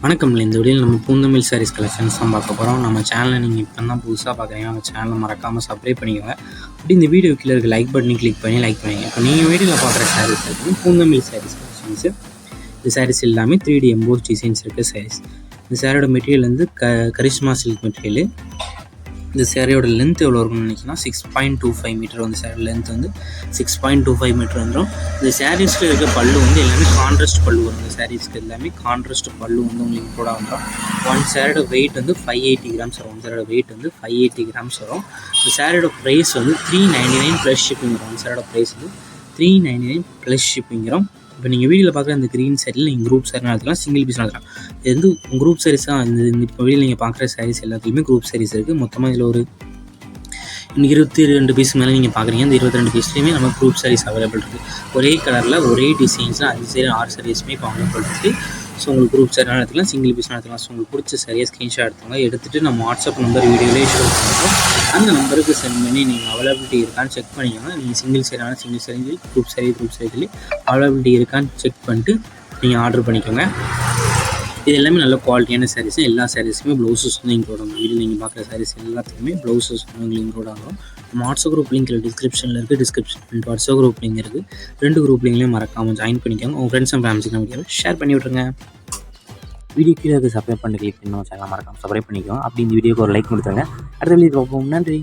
வணக்கம். இந்த வீடியோவில் நம்ம பூந்தமிழ் சாரீஸ் கலெக்ஷன்ஸ் தான் பார்க்க போகிறோம். நம்ம சேனலை நீங்கள் இப்போ தான் புதுசாக பார்க்குறீங்க, நம்ம சேனலை மறக்காமல் சப்ஸ்கிரைப் பண்ணிக்கோங்க. அப்படி இந்த வீடியோ கீழே இருக்க லைக் பட்டனை கிளிக் பண்ணி லைக் பண்ணிங்க. இப்போ நீங்கள் வீடியோவில் பார்க்குற சாரீஸ் இருக்குது பூந்தமிழ் சாரீஸ் கலெக்ஷன்ஸு. இந்த சாரீஸ் எல்லாமே 3D எம்போஸ் டிசைன்ஸ் இருக்குது சாரீஸ். இந்த சாரியோட மெட்டீரியல் வந்து கரிஷ்மா சில்க் மெட்டீரியல். இந்த சேரீயோட லென்த் எவ்வளோ இருக்குன்னு நினச்சிங்கன்னா 6.25 மீட்டர். வந்து சேரீ லென்த் வந்து 6.25 மீட்டர் வந்துடும். இந்த சாரீஸில் இருக்க பல்லு வந்து எல்லாமே கான்ட்ராஸ்ட் பல்லு வரும். இந்த சாரீஸ்க்கு எல்லாமே கான்ட்ராஸ்ட் பல்லு வந்து உங்களுக்கு கூட வந்துடும். ஒன் சேரோட வெயிட் வந்து 580 கிராம்ஸ் வரும். ஒன் சேரோட வெயிட் வந்து 580 கிராம்ஸ் வரும். இந்த சாரியோட ப்ரைஸ் வந்து 399 ப்ளஸ் ஷிப்பிங் வரும். ஒன் சேரோட ப்ரைஸ் வந்து 399 ப்ளஸ் ஷிப்பிங் வரும். இப்போ நீங்கள் வீடியோவில் பார்க்குற இந்த க்ரீன் சாரியில் நீங்கள் குரூப் சாரி நடத்தலாம், சிங்கிள் பீஸ் நடத்தலாம். இது வந்து குரூப் சாரீஸ் தான். இந்த இப்போ வீடியோவில் நீங்கள் பார்க்குற சாரீஸ் எல்லாத்துலேயுமே குரூப் சாரீஸ் இருக்குது. மொத்தமாக இதில் ஒரு 22 பீஸ் மேலே நீங்கள் பார்க்குறீங்க. இந்த 22 பீஸ்லேயுமே நம்ம குரூப் சாரீஸ் அவைலபிள் இருக்குது. ஒரே கலரில் ஒரே டிசைன்ஸில் 5 சாரி 6 சாரீஸுமே இப்போ அவைலபிள் இருக்குது. ஸோ உங்களுக்கு குரூப் சாரி நடத்திக்கலாம், சிங்கிள் பீஸ் நடத்திக்கலாம். ஸோ உங்களுக்கு பிடிச்ச சரியாக ஸ்க்ரீன்ஷாட் எடுத்துகிட்டு நம்ம வாட்ஸ்அப் நம்பர் வீடியோலேயே ஷோ பண்ணுறோம். அந்த நம்பருக்கு சென்ட் பண்ணி நீங்கள் அவைலபிலிட்டி இருக்கான்னு செக் பண்ணிக்கோங்க. நீங்கள் சிங்கிள் சாரியான single sari, group sari availability இருக்கான்னு செக் பண்ணிட்டு நீங்கள் ஆர்டர் பண்ணிக்கோங்க. இது எல்லாமே நல்ல குவாலிட்டியான சாரீஸ். எல்லா சாரீஸுமே ப்ளவுஸஸ் வந்து இன்க்ளூட் ஆகும். வீடியோ நீங்கள் பார்க்குற சாரீஸ் எல்லாத்துக்குமே ப்ளவுஸஸ் வந்து உங்களுக்கு இன்க்ளூட் ஆகும். நம்ம வாட்ஸ்அப் குரூப் லிங்க் டிஸ்கிரிப்ஷனில் இருக்குது. டிஸ்கிரிப்ஷன் வாட்ஸ்அப் குரூப் லிங்க் இருக்குது. 2 குரூப் லிங்க்லேயும் மறக்காமல் ஜாயின் பண்ணிக்கோங்க. உங்கள் ஃப்ரெண்ட்ஸ் அண்ட் ஃபேமிலிக்கு நம்ம ஷேர் பண்ணி விட்ருங்க. வீடியோ கீழே சப்ஸ்கிரைப் பண்ணி கிளிக் பண்ணி சேனல் மறக்காமல் சப்ஸ்கிரைப் பண்ணிக்கோங்க. அப்படி இந்த வீடியோக்கு ஒரு லைக் கொடுத்துருங்க. அடுத்த வீடியோ பார்ப்போம். நன்றி.